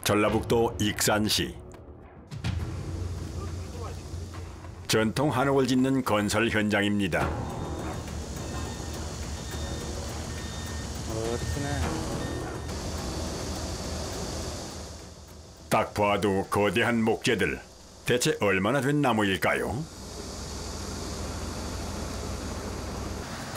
전라북도 익산시. 전통 한옥을 짓는 건설 현장입니다. 딱 봐도 거대한 목재들. 대체 얼마나 된 나무일까요?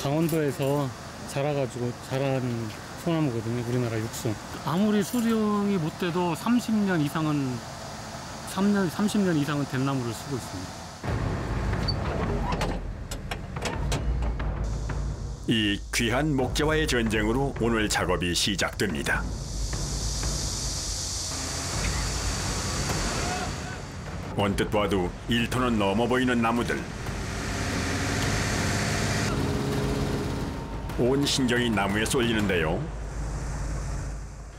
강원도에서 자라가지고 자란 소나무거든요. 우리나라 육수. 아무리 수령이 못 돼도 30년 이상은 된 나무를 쓰고 있습니다. 이 귀한 목재와의 전쟁으로 오늘 작업이 시작됩니다. 언뜻 봐도 1톤은 넘어 보이는 나무들. 온 신경이 나무에 쏠리는데요.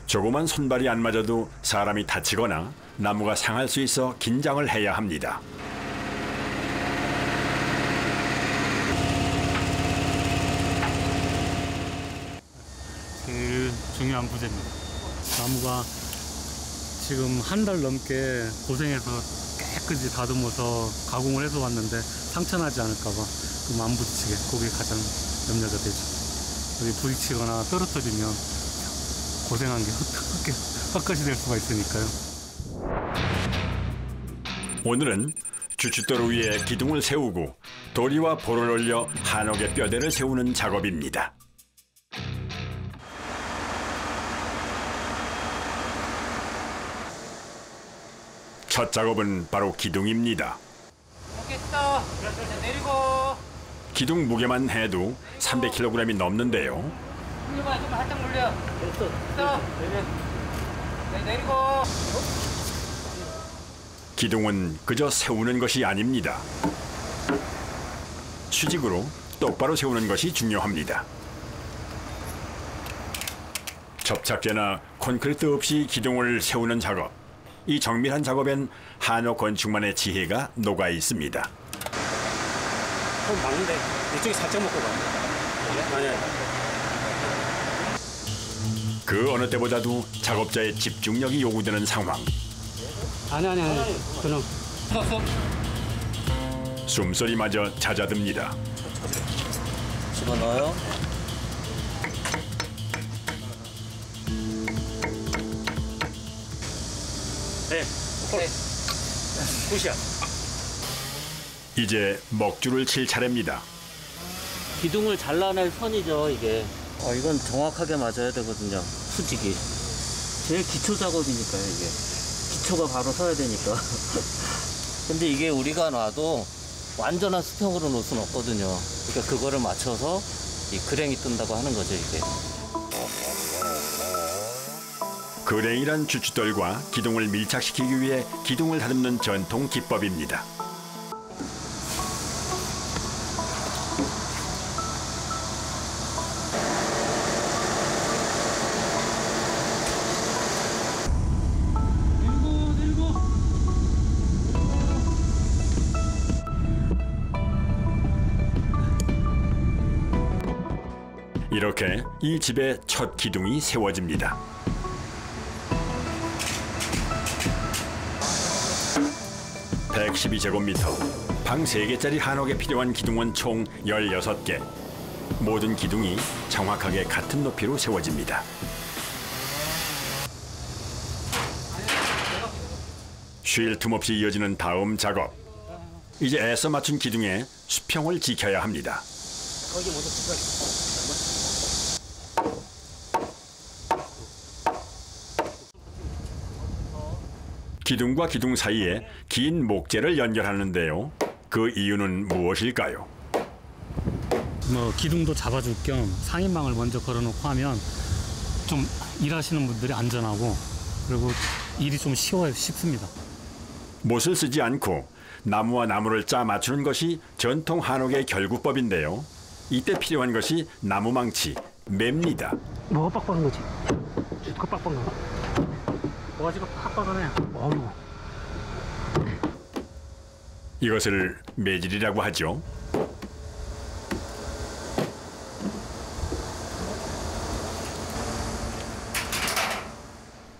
조그만 손발이 안 맞아도 사람이 다치거나 나무가 상할 수 있어 긴장을 해야 합니다. 제일 중요한 부재입니다. 나무가 지금 한 달 넘게 고생해서 깨끗이 다듬어서 가공을 해서 왔는데 상처나지 않을까 봐 안 부딪히게, 그게 가장 염려가 되죠. 여기 부딪히거나 떨어뜨리면 고생한 게 헛것이 될 수가 있으니까요. 오늘은 주춧돌 위에 기둥을 세우고 도리와 볼을 올려 한옥의 뼈대를 세우는 작업입니다. 첫 작업은 바로 기둥입니다. 오겠어. 내리고. 기둥 무게만 해도 300kg이 넘는데요. 물려봐, 좀 살짝 물려. 됐어. 내리고. 기둥은 그저 세우는 것이 아닙니다. 수직으로 똑바로 세우는 것이 중요합니다. 접착제나 콘크리트 없이 기둥을 세우는 작업. 이 정밀한 작업엔 한옥 건축만의 지혜가 녹아 있습니다. 막는데 이쪽이 살짝 먹고 가. 아니. 그 어느 때보다도 작업자의 집중력이 요구되는 상황. 아니. 그럼. 숨소리마저 잦아듭니다. 집어넣어요. 네. 굿이야. 이제 먹줄을 칠 차례입니다. 기둥을 잘라낼 선이죠, 이게. 이건 정확하게 맞아야 되거든요, 수직이. 제일 기초 작업이니까요, 이게. 기초가 바로 서야 되니까. 근데 이게 우리가 놔도 완전한 수평으로 놓을 수는 없거든요. 그러니까 그거를 맞춰서 이 그랭이 뜬다고 하는 거죠, 이게. 그랭이란 주춧돌과 기둥을 밀착시키기 위해 기둥을 다듬는 전통 기법입니다. 이렇게 이 집의 첫 기둥이 세워집니다. (112제곱미터) 방 3개짜리 한옥에 필요한 기둥은 총 16개. 모든 기둥이 정확하게 같은 높이로 세워집니다. 쉴 틈 없이 이어지는 다음 작업. 이제 애써 맞춘 기둥에 수평을 지켜야 합니다. 거기 모두 찍어. 기둥과 기둥 사이에 긴 목재를 연결하는데요. 그 이유는 무엇일까요? 기둥도 잡아줄 겸 상인망을 먼저 걸어놓고 하면 좀 일하시는 분들이 안전하고, 그리고 일이 좀 쉽습니다. 못을 쓰지 않고 나무와 나무를 짜 맞추는 것이 전통 한옥의 결구법인데요. 이때 필요한 것이 나무망치, 맵니다. 뭐가 빡빡한 거지? 주가 빡빡한 거. 뭐가지가 빡빡하네. 어휴. 이것을 매질이라고 하죠.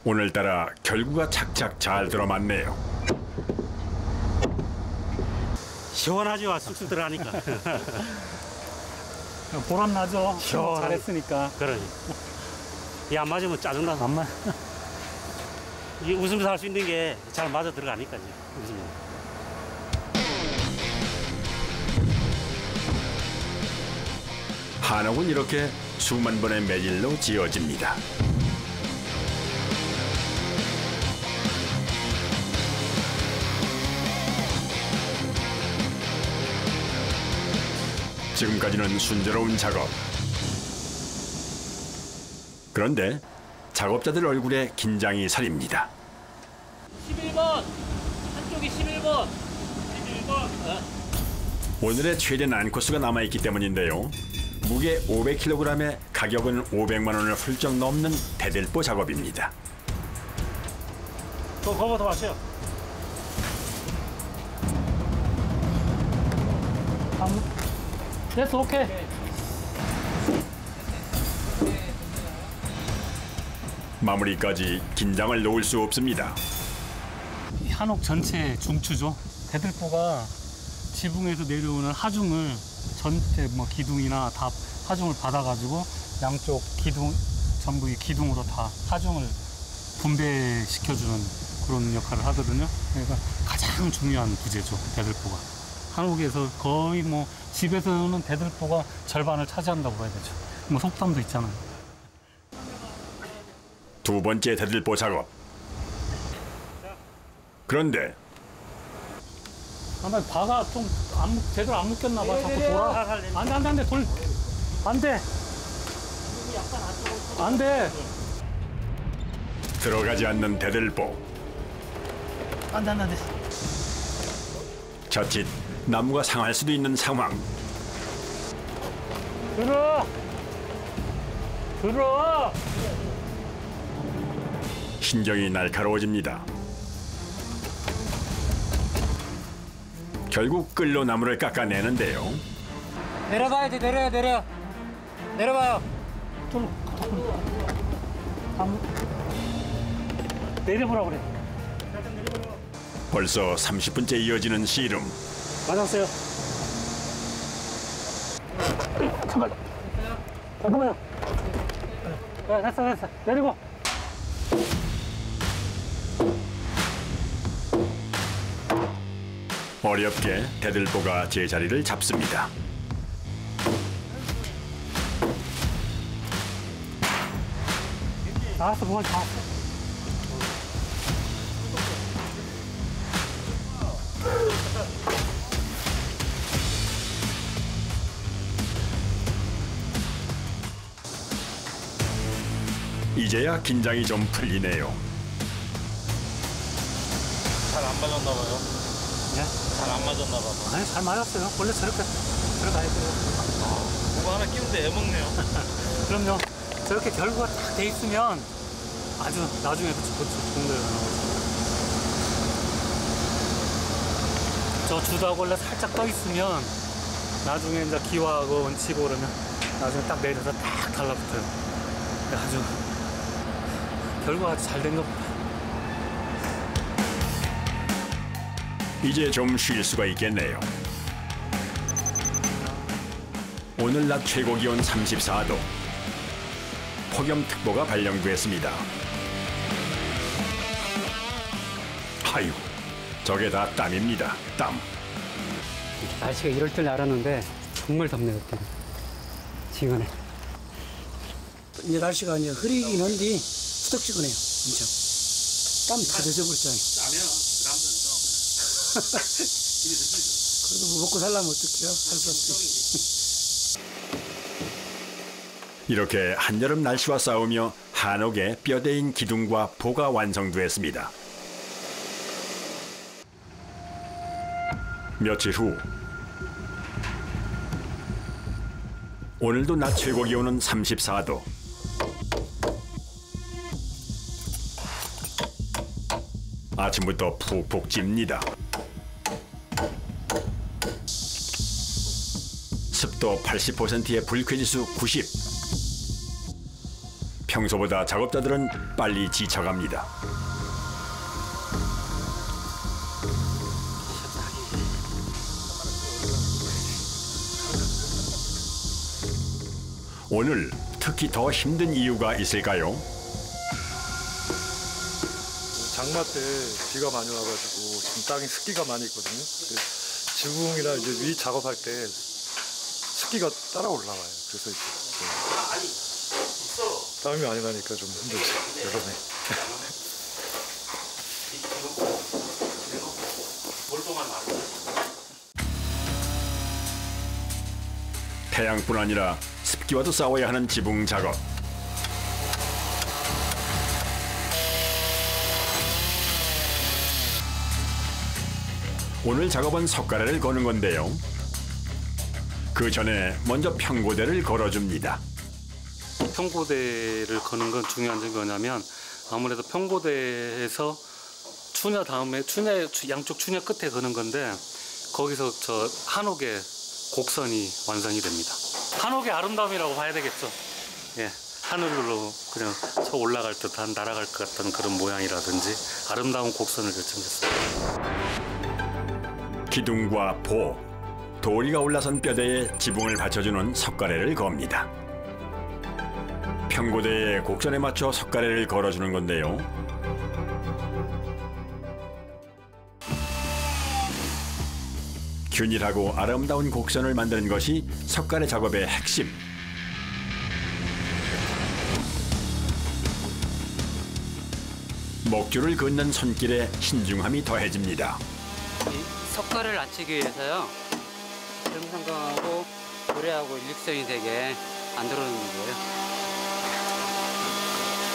오늘따라 결구가 착착 잘 들어맞네요. 시원하지와 쑥쑥 들어가니까. 보람 나죠. 시원하게. 잘했으니까. 그러니. 이 안 맞으면 짜증나서. 안 맞. 이 웃으면서 할 수 있는 게 잘 맞아 들어가니까 이제 웃으면. 한옥은 이렇게 수만 번의 매질로 지어집니다. 지금까지는 순조로운 작업. 그런데 작업자들 얼굴에 긴장이 살입니다. 11번! 한쪽이 11번! 11번! 오늘의 최대 난코스가 남아있기 때문인데요. 무게 500kg에 가격은 500만 원을 훌쩍 넘는 대들보 작업입니다. 그거부터 마셔요. 됐어, 오케이. 마무리까지 긴장을 놓을 수 없습니다. 이 한옥 전체 중추죠. 대들보가 지붕에서 내려오는 하중을 전체 뭐 기둥이나 다 하중을 받아가지고 양쪽 기둥 전부 이 기둥으로 다 하중을 분배시켜주는 그런 역할을 하거든요. 그러니까 가장 중요한 부재죠, 대들보가. 한옥에서 거의 뭐 집에서는 대들보가 절반을 차지한다고 봐야 되죠. 뭐 속담도 있잖아요. 두 번째 대들보 작업. 그런데 아마 바가 좀 제대로 안 묶였나 봐. 자꾸 돌아. 안 돼. 돌. 안 돼. 안 돼. 들어가지 않는 대들보. 안 돼. 자칫 나무가 상할 수도 있는 상황. 들어. 신경이 날카로워집니다. 결국 끌로 나무를 깎아내는데요. 내려봐야지, 내려. 내려봐요. 내려보라 그래. 벌써 30분째 이어지는 씨름. 맞았어요. 잠깐만요. 됐어. 내리고. 어렵게 대들보가 제자리를 잡습니다. 나왔어, 뭐가 나왔어. 이제야 긴장이 좀 풀리네요. 잘 안 맞았나 봐요. 네? 잘 안 맞았나 봐요. 아니, 잘 맞았어요. 원래 저렇게 들어가야 돼요. 뭐가 하나 끼운데 애먹네요. 그럼요. 저렇게 결과가 딱 돼 있으면 아주 나중에도 좋은 거예요. 저 주도하고 원래 살짝 떠 있으면 나중에 이제 기와하고 얹히고 그러면 나중에 딱 내려서 딱 달라붙어요. 아주 결과가 아주 잘 된 겁니다. 이제 좀 쉴 수가 있겠네요. 오늘 낮 최고 기온 34도. 폭염특보가 발령됐습니다. 아유, 저게 다 땀입니다. 땀. 날씨가 이럴 줄 알았는데 정말 덥네요. 그때 시간에. 이제 날씨가 이제 흐리긴 한데 후덕지근해요. 엄청. 땀 다 젖어버렸잖아요. 그래도 뭐 먹고 살려면 어떡해요? 할 수 없지. 이렇게 한여름 날씨와 싸우며 한옥의 뼈대인 기둥과 보가 완성됐습니다. 며칠 후 오늘도 낮 최고 기온은 34도. 아침부터 푹푹 찝니다. 습도 80%의 불쾌지수 90. 평소보다 작업자들은 빨리 지쳐갑니다. 오늘 특히 더 힘든 이유가 있을까요? 장마 때 비가 많이 와가지고 지금 땅에 습기가 많이 있거든요. 지붕이나 이제 위 작업할 때 습기가 따라 올라와요. 그래서 이제 땀이 많이 나니까 좀 힘들죠. 여름에. 태양뿐 아니라 습기와도 싸워야 하는 지붕 작업. 오늘 작업은 석가래를 거는 건데요. 그 전에 먼저 평고대를 걸어줍니다. 평고대를 거는 건 중요한 점이 뭐냐면 아무래도 평고대에서 추녀 다음에 양쪽 추녀 끝에 거는 건데 거기서 저 한옥의 곡선이 완성이 됩니다. 한옥의 아름다움이라고 봐야 되겠죠. 예, 하늘로 그냥 저 올라갈 듯한 날아갈 것 같은 그런 모양이라든지 아름다운 곡선을 결정했습니다. 기둥과 보, 도리가 올라선 뼈대에 지붕을 받쳐주는 석가래를 겁니다. 평고대의 곡선에 맞춰 석가래를 걸어주는 건데요. 균일하고 아름다운 곡선을 만드는 것이 석가래 작업의 핵심. 목줄을 긋는 손길에 신중함이 더해집니다. 이 석가래를 낮추기 위해서요. 정상강하고 고래하고 일직선이 되게 만들어놓는 거예요.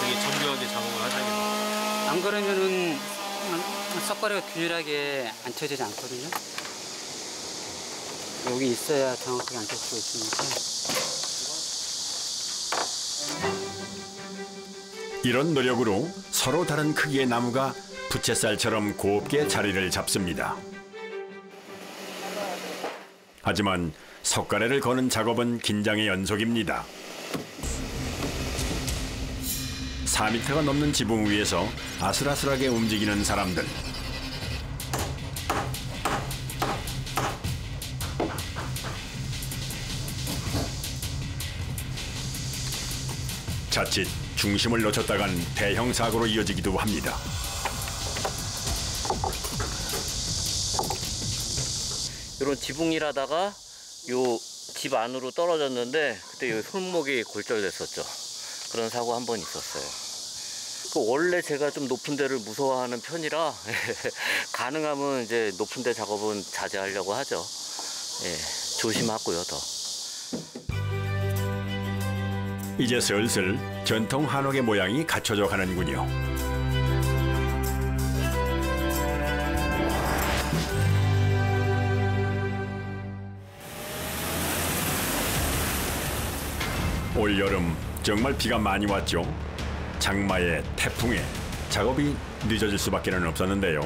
되게 정교하게 작업을 하셔야겠네요. 안 그러면은 석가래가 균일하게 앉혀지지 않거든요. 여기 있어야 정확하게 앉힐 수 있으니까. 이런 노력으로 서로 다른 크기의 나무가 부채살처럼 곱게 자리를 잡습니다. 하지만 석가래를 거는 작업은 긴장의 연속입니다. 4m가 넘는 지붕 위에서 아슬아슬하게 움직이는 사람들. 자칫 중심을 놓쳤다간 대형 사고로 이어지기도 합니다. 이런 지붕일하다가 요 집 안으로 떨어졌는데 그때 요 손목이 골절됐었죠. 그런 사고 한 번 있었어요. 원래 제가 좀 높은 데를 무서워하는 편이라 가능하면 이제 높은 데 작업은 자제하려고 하죠. 예, 조심하고요, 더. 이제 슬슬 전통 한옥의 모양이 갖춰져 가는군요. 올여름 정말 비가 많이 왔죠. 장마에 태풍에 작업이 늦어질 수밖에는 없었는데요.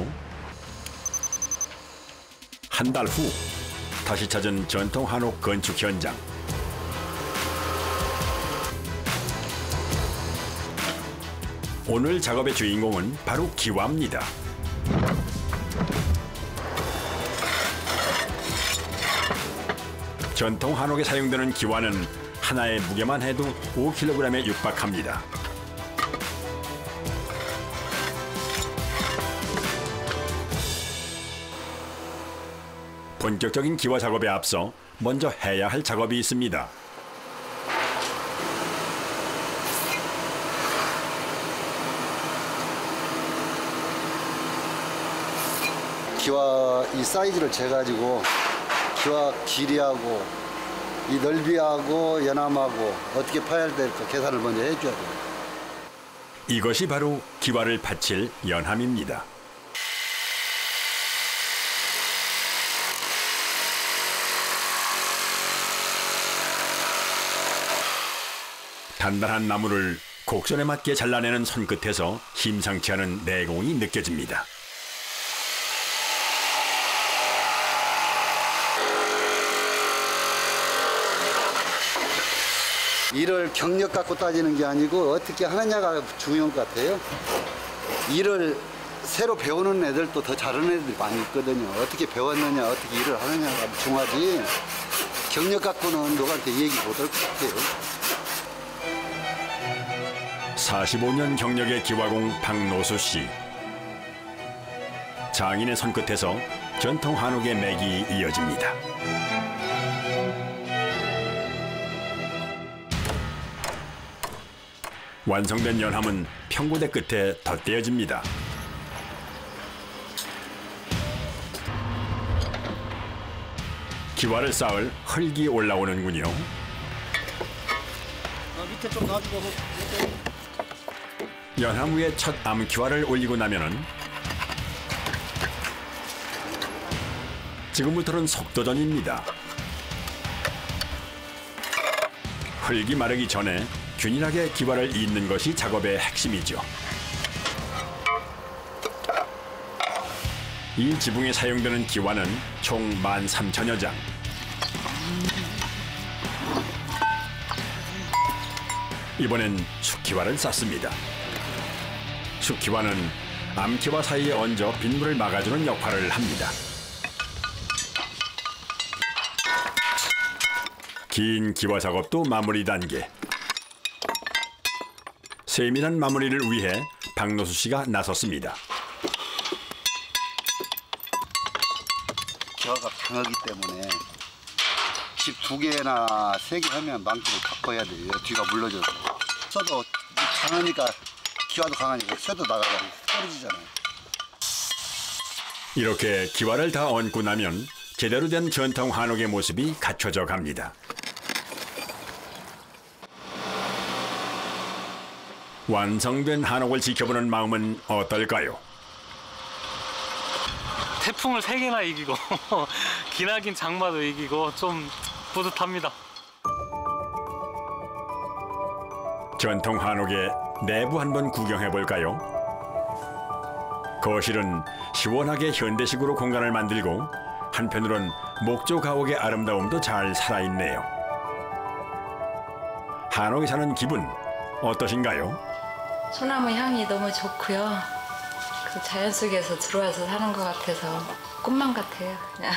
한 달 후 다시 찾은 전통 한옥 건축 현장. 오늘 작업의 주인공은 바로 기와입니다. 전통 한옥에 사용되는 기와는 하나의 무게만 해도 5kg에 육박합니다. 본격적인 기와 작업에 앞서 먼저 해야 할 작업이 있습니다. 기와 이 사이즈를 재가지고 기와 길이하고 이 넓이하고 연함하고 어떻게 파야 될까 계산을 먼저 해줘야 돼요. 이것이 바로 기와를 받칠 연함입니다. 단단한 나무를 곡선에 맞게 잘라내는 손끝에서 심상치 않은 내공이 느껴집니다. 일을 경력 갖고 따지는 게 아니고 어떻게 하느냐가 중요한 것 같아요. 일을 새로 배우는 애들도 더 잘하는 애들이 많이 있거든요. 어떻게 배웠느냐, 어떻게 일을 하느냐가 중요하지. 경력 갖고는 누구한테 얘기 못 할 것 같아요. 45년 경력의 기와공 박노수 씨. 장인의 손끝에서 전통 한옥의 맥이 이어집니다. 완성된 연함은 평고대 끝에 덧대어집니다. 기와를 쌓을 흙이 올라오는군요. 밑에 좀 놔주고. 연함 위에 첫 암기와를 올리고 나면은 지금부터는 속도전입니다. 흙이 마르기 전에 균일하게 기와를 잇는 것이 작업의 핵심이죠. 이 지붕에 사용되는 기와는 총 13,000여 장. 이번엔 숙기와를 쌓습니다. 숙기와는 암기와 사이에 얹어 빗물을 막아주는 역할을 합니다. 긴 기와 작업도 마무리 단계. 세밀한 마무리를 위해 박노수 씨가 나섰습니다. 기와가 강하기 때문에 집 2개나 3개 하면 망치를 바꿔야 돼요. 뒤가 물러져서. 쇠도 강하니까 기와도 강하니까 쇠도 나가고 떨어지잖아요. 이렇게 기와를 다 얹고 나면 제대로 된 전통 한옥의 모습이 갖춰져 갑니다. 완성된 한옥을 지켜보는 마음은 어떨까요? 태풍을 3개나 이기고 기나긴 장마도 이기고 좀 뿌듯합니다. 전통 한옥의 내부 한번 구경해 볼까요? 거실은 시원하게 현대식으로 공간을 만들고 한편으론 목조 가옥의 아름다움도 잘 살아있네요. 한옥에 사는 기분 어떠신가요? 소나무 향이 너무 좋고요. 그 자연 속에서 들어와서 사는 것 같아서 꿈만 같아요. 그냥.